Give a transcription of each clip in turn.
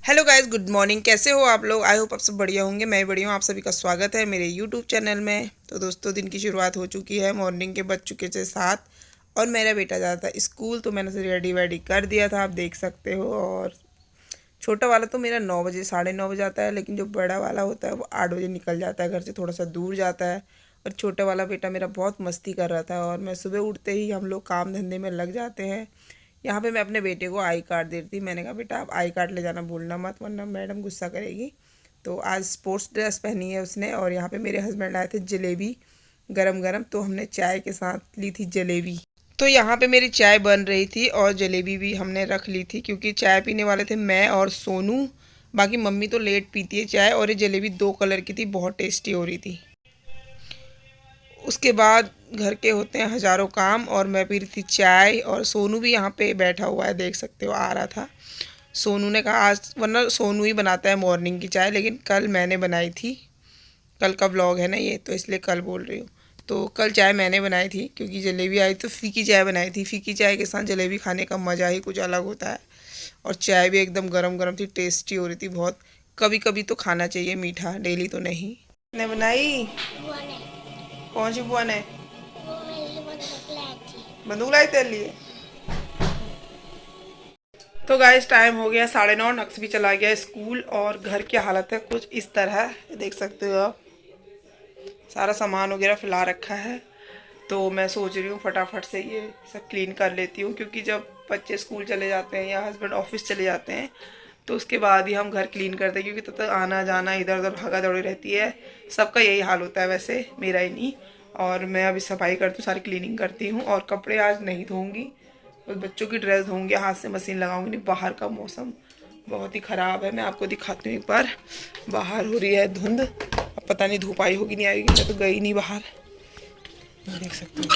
Hello guys, good morning. कैसे हो आप लोग? आई होप आप सब बढ़िया होंगे। मैं भी बढ़िया हूँ। आप सभी का स्वागत है मेरे यूट्यूब चैनल में। तो दोस्तों, दिन की शुरुआत हो चुकी है। मॉर्निंग के बज चुके थे 7 और मेरा बेटा जाता था स्कूल, तो मैंने उसे रेडी वेडी कर दिया था, आप देख सकते हो। और छोटा वाला तो मेरा 9 बजे, 9:30 बजे आता है, लेकिन जो बड़ा वाला होता है वो 8 बजे निकल जाता है घर से, थोड़ा सा दूर जाता है। और छोटा वाला बेटा मेरा बहुत मस्ती कर रहा था और मैं सुबह उठते ही हम लोग काम धंधे में लग जाते हैं। यहाँ पे मैं अपने बेटे को आई कार्ड दे रही थी। मैंने कहा, बेटा आप आई कार्ड ले जाना भूलना मत, वरना मैडम गुस्सा करेगी। तो आज स्पोर्ट्स ड्रेस पहनी है उसने। और यहाँ पे मेरे हस्बैंड आए थे जलेबी गरम गरम, तो हमने चाय के साथ ली थी जलेबी। तो यहाँ पे मेरी चाय बन रही थी और जलेबी भी हमने रख ली थी, क्योंकि चाय पीने वाले थे मैं और सोनू। बाकी मम्मी तो लेट पीती है चाय। और ये जलेबी 2 कलर की थी, बहुत टेस्टी हो रही थी। उसके बाद घर के होते हैं हज़ारों काम, और मैं पी रही थी चाय। और सोनू भी यहाँ पे बैठा हुआ है, देख सकते हो, आ रहा था। सोनू ने कहा आज, वरना सोनू ही बनाता है मॉर्निंग की चाय, लेकिन कल मैंने बनाई थी। कल का व्लॉग है ना ये, तो इसलिए कल बोल रही हूँ। तो कल चाय मैंने बनाई थी, क्योंकि जलेबी आई तो फीकी चाय बनाई थी। फीकी चाय के साथ जलेबी खाने का मज़ा ही कुछ अलग होता है। और चाय भी एकदम गरम गरम थी, टेस्टी हो रही थी बहुत। कभी कभी तो खाना चाहिए मीठा, डेली तो नहीं। ने बनाई? बुआ ने कौन सी बुआ ने? वो मेरे लिए बंदूक लाई थी। बंदूक लाई तेरे लिए? तो गाइस, टाइम हो गया 9:30। नक्स भी चला गया स्कूल। और घर की हालत है कुछ इस तरह, देख सकते हो आप। सारा सामान वगैरह फैला रखा है। तो मैं सोच रही हूँ फटाफट से ये सब क्लीन कर लेती हूँ, क्योंकि जब बच्चे स्कूल चले जाते हैं या हस्बैंड ऑफिस चले जाते हैं तो उसके बाद ही हम घर क्लीन करते हैं, क्योंकि तब तक आना जाना इधर उधर भागा दौड़ी रहती है। सबका यही हाल होता है वैसे, मेरा ही नहीं। और मैं अभी सफाई करती हूँ, सारी क्लीनिंग करती हूँ। और कपड़े आज नहीं धोऊंगी, बस बच्चों की ड्रेस धोऊंगी, हाथ से मशीन लगाऊंगी नहीं। बाहर का मौसम बहुत ही ख़राब है। मैं आपको दिखाती हूँ एक बार। बाहर हो रही है धुंध, अब पता नहीं धूप आई होगी नहीं आएगी। मैं तो गई नहीं बाहर, देख सकते हो।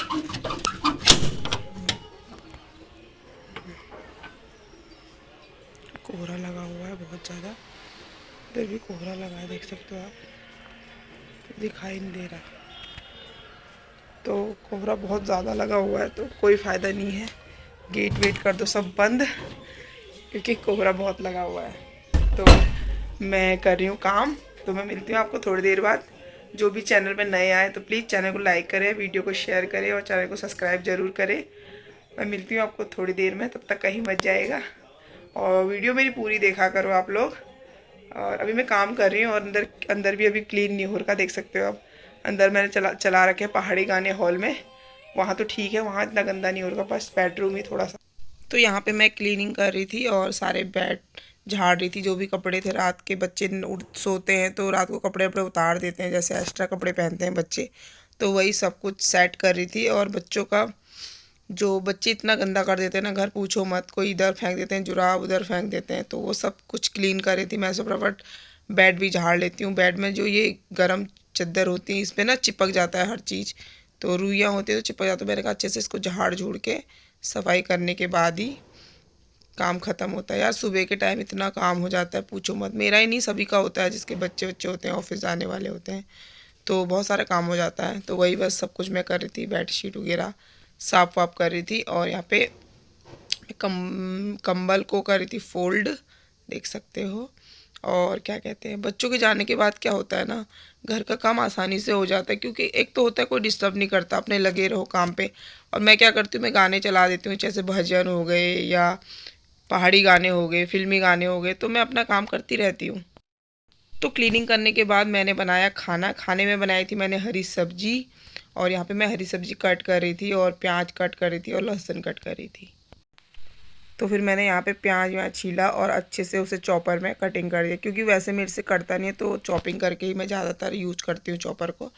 कोहरा लगा हुआ है बहुत ज़्यादा। इधर भी कोहरा लगा है, देख सकते हो आप। दिखाई नहीं दे रहा। तो कोहरा बहुत ज़्यादा लगा हुआ है, तो कोई फ़ायदा नहीं है। गेट वेट कर दो सब बंद, क्योंकि कोहरा बहुत लगा हुआ है। तो मैं कर रही हूँ काम। तो मैं मिलती हूँ आपको थोड़ी देर बाद। जो भी चैनल पे नए आए तो प्लीज़ चैनल को लाइक करें, वीडियो को शेयर करें और चैनल को सब्सक्राइब ज़रूर करें। मैं मिलती हूँ आपको थोड़ी देर में, तब तक कहीं मच जाएगा। और वीडियो मेरी पूरी देखा करो आप लोग। और अभी मैं काम कर रही हूँ और अंदर अंदर भी अभी क्लीन नहीं हो रखा, देख सकते हो आप। अंदर मैंने चला रखे हैं पहाड़ी गाने हॉल में। वहाँ तो ठीक है, वहाँ इतना गंदा नहीं हो रखा, बस बेडरूम ही थोड़ा सा। तो यहाँ पे मैं क्लीनिंग कर रही थी और सारे बेड झाड़ रही थी। जो भी कपड़े थे रात के, बच्चे उठ सोते हैं तो रात को कपड़े वपड़े उतार देते हैं, जैसे एक्स्ट्रा कपड़े पहनते हैं बच्चे। तो वही सब कुछ सेट कर रही थी। और बच्चों का, जो बच्चे इतना गंदा कर देते हैं ना घर, पूछो मत। कोई इधर फेंक देते हैं जुराब, उधर फेंक देते हैं, तो वो सब कुछ क्लीन कर रही थी मैं। सब फटाफट बेड भी झाड़ लेती हूँ। बेड में जो ये गर्म चादर होती है, इस पर ना चिपक जाता है हर चीज़। तो रुइयाँ होती है तो चिपक जाता है। मैंने कहा अच्छे से इसको झाड़ झूड़ के सफाई करने के बाद ही काम ख़त्म होता है। यार सुबह के टाइम इतना काम हो जाता है, पूछो मत। मेरा ही नहीं, सभी का होता है, जिसके बच्चे बच्चे होते हैं, ऑफिस जाने वाले होते हैं, तो बहुत सारा काम हो जाता है। तो वही बस सब कुछ मैं कर रही थी, बेड शीट वगैरह साफ वाफ कर रही थी। और यहाँ पे कंबल को कर रही थी फोल्ड, देख सकते हो। और क्या कहते हैं, बच्चों के जाने के बाद क्या होता है ना, घर का काम आसानी से हो जाता है, क्योंकि एक तो होता है कोई डिस्टर्ब नहीं करता, अपने लगे रहो काम पे। और मैं क्या करती हूँ, मैं गाने चला देती हूँ, जैसे भजन हो गए या पहाड़ी गाने हो गए, फिल्मी गाने हो गए, तो मैं अपना काम करती रहती हूँ। तो क्लीनिंग करने के बाद मैंने बनाया खाना। खाने में बनाई थी मैंने हरी सब्जी। और यहाँ पे मैं हरी सब्जी कट कर रही थी और प्याज कट कर रही थी और लहसुन कट कर रही थी। तो फिर मैंने यहाँ पे प्याज व्याज छीला और अच्छे से उसे चॉपर में कटिंग कर दिया, क्योंकि वैसे मेरे से कटता नहीं है, तो चॉपिंग करके ही मैं ज़्यादातर यूज करती हूँ चॉपर को।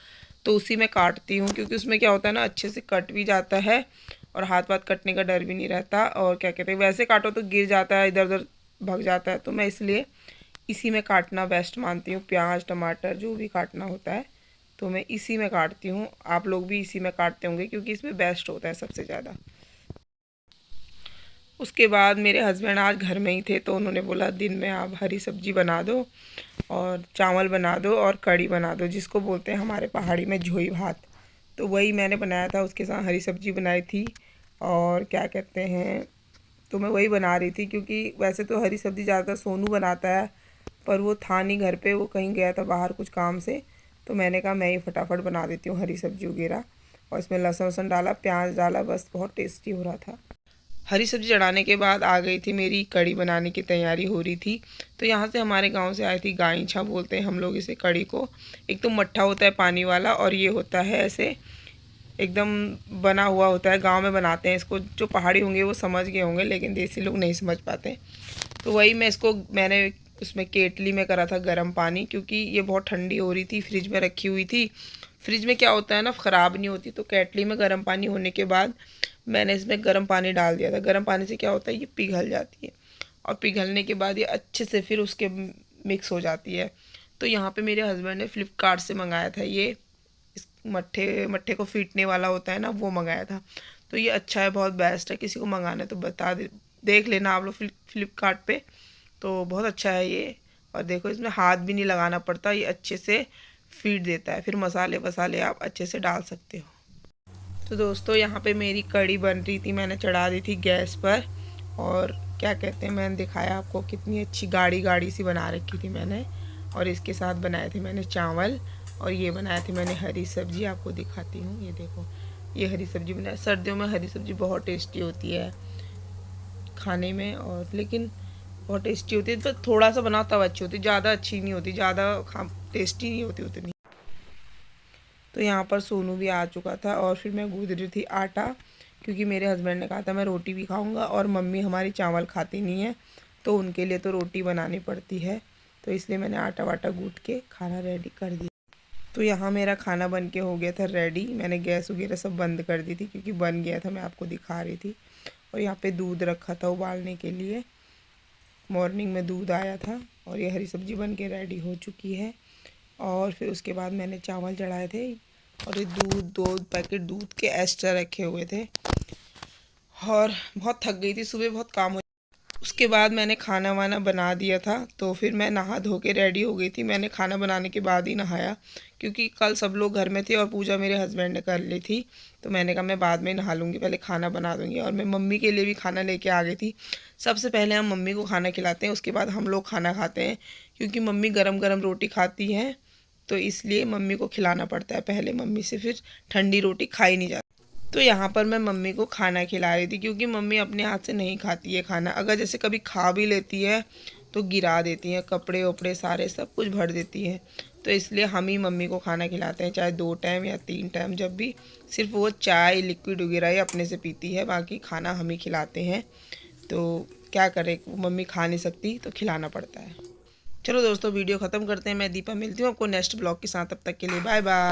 तो उसी में काटती हूँ, क्योंकि उसमें क्या होता है ना, अच्छे से कट भी जाता है और हाथ वाथ कटने का डर भी नहीं रहता। और क्या कहते हैं, वैसे काटो तो गिर जाता है, इधर उधर भग जाता है। तो मैं इसलिए इसी में काटना बेस्ट मानती हूँ। प्याज टमाटर जो भी काटना होता है तो मैं इसी में काटती हूँ। आप लोग भी इसी में काटते होंगे, क्योंकि इसमें बेस्ट होता है सबसे ज़्यादा। उसके बाद मेरे हस्बैंड आज घर में ही थे, तो उन्होंने बोला दिन में आप हरी सब्जी बना दो और चावल बना दो और कढ़ी बना दो, जिसको बोलते हैं हमारे पहाड़ी में झोई भात। तो वही मैंने बनाया था, उसके साथ हरी सब्जी बनाई थी। और क्या कहते हैं, तो मैं वही बना रही थी, क्योंकि वैसे तो हरी सब्ज़ी ज़्यादातर सोनू बनाता है, पर वो था नहीं घर पे, वो कहीं गया था बाहर कुछ काम से। तो मैंने कहा मैं ही फटाफट बना देती हूँ हरी सब्ज़ी वगैरह। और इसमें लहसुन वसुन डाला, प्याज डाला, बस बहुत टेस्टी हो रहा था। हरी सब्ज़ी चढ़ाने के बाद आ गई थी मेरी कढ़ी बनाने की तैयारी हो रही थी। तो यहाँ से हमारे गांव से आई थी गाइछा बोलते हैं हम लोग इसे कढ़ी को। एक तो मट्ठा होता है पानी वाला, और ये होता है ऐसे एकदम बना हुआ होता है। गांव में बनाते हैं इसको, जो पहाड़ी होंगे वो समझ गए होंगे, लेकिन देसी लोग नहीं समझ पाते। तो वही मैंने उसमें केटली में करा था गर्म पानी, क्योंकि ये बहुत ठंडी हो रही थी, फ्रिज में रखी हुई थी। फ्रिज में क्या होता है ना, ख़राब नहीं होती। तो केटली में गर्म पानी होने के बाद मैंने इसमें गर्म पानी डाल दिया था। गर्म पानी से क्या होता है, ये पिघल जाती है, और पिघलने के बाद ये अच्छे से फिर उसके मिक्स हो जाती है। तो यहाँ पे मेरे हस्बैंड ने फ़्लिपकार्ट से मंगाया था ये, इस मट्ठे को फीटने वाला होता है ना, वो मंगाया था। तो ये अच्छा है, बहुत बेस्ट है। किसी को मंगाना है तो देख लेना आप लोग फ्लिपकार्ट पे, तो बहुत अच्छा है ये। और देखो इसमें हाथ भी नहीं लगाना पड़ता, ये अच्छे से फीट देता है। फिर मसाले वसाले आप अच्छे से डाल सकते हो। तो दोस्तों यहाँ पे मेरी कढ़ी बन रही थी, मैंने चढ़ा दी थी गैस पर। और क्या कहते हैं, मैंने दिखाया आपको कितनी अच्छी गाढ़ी गाढ़ी सी बना रखी थी मैंने। और इसके साथ बनाए थे मैंने चावल, और ये बनाए थे मैंने हरी सब्जी। आपको दिखाती हूँ, ये देखो, ये हरी सब्जी बनाई। सर्दियों में हरी सब्जी बहुत टेस्टी होती है खाने में, और लेकिन बहुत टेस्टी होती है। तो थोड़ा सा बनाओ तब अच्छी होती, ज़्यादा अच्छी नहीं होती, ज़्यादा टेस्टी नहीं होती उतनी। तो यहाँ पर सोनू भी आ चुका था, और फिर मैं गूँथ रही थी आटा, क्योंकि मेरे हस्बैंड ने कहा था मैं रोटी भी खाऊंगा, और मम्मी हमारी चावल खाती नहीं है, तो उनके लिए तो रोटी बनानी पड़ती है। तो इसलिए मैंने आटा वाटा गूँथ के खाना रेडी कर दिया। तो यहाँ मेरा खाना बन के हो गया था रेडी। मैंने गैस वगैरह सब बंद कर दी थी, क्योंकि बन गया था, मैं आपको दिखा रही थी। और यहाँ पे दूध रखा था उबालने के लिए, मॉर्निंग में दूध आया था। और ये हरी सब्ज़ी बन के रेडी हो चुकी है। और फिर उसके बाद मैंने चावल चढ़ाए थे, और ये 2 पैकेट दूध के एक्स्ट्रा रखे हुए थे। और बहुत थक गई थी, सुबह बहुत काम हो। उसके बाद मैंने खाना वाना बना दिया था, तो फिर मैं नहा धो के रेडी हो गई थी। मैंने खाना बनाने के बाद ही नहाया, क्योंकि कल सब लोग घर में थे और पूजा मेरे हस्बैंड ने कर ली थी। तो मैंने कहा मैं बाद में नहा लूँगी, पहले खाना बना दूँगी। और मैं मम्मी के लिए भी खाना लेके आ गई थी। सबसे पहले हम मम्मी को खाना खिलाते हैं, उसके बाद हम लोग खाना खाते हैं, क्योंकि मम्मी गरम गरम रोटी खाती हैं, तो इसलिए मम्मी को खिलाना पड़ता है पहले। मम्मी से फिर ठंडी रोटी खाई नहीं जाती। तो यहाँ पर मैं मम्मी को खाना खिला रही थी, क्योंकि मम्मी अपने हाथ से नहीं खाती है खाना। अगर जैसे कभी खा भी लेती है तो गिरा देती हैं, कपड़े वपड़े सारे सब कुछ भर देती हैं। तो इसलिए हम ही मम्मी को खाना खिलाते हैं, चाहे 2 टाइम या 3 टाइम, जब भी। सिर्फ वो चाय लिक्विड वगैरह ही अपने से पीती है, बाकी खाना हम ही खिलाते हैं। तो क्या करें, मम्मी खा नहीं सकती तो खिलाना पड़ता है। चलो दोस्तों, वीडियो ख़त्म करते हैं। मैं दीपा मिलती हूँ आपको नेक्स्ट ब्लॉग के साथ। तब तक के लिए बाय बाय।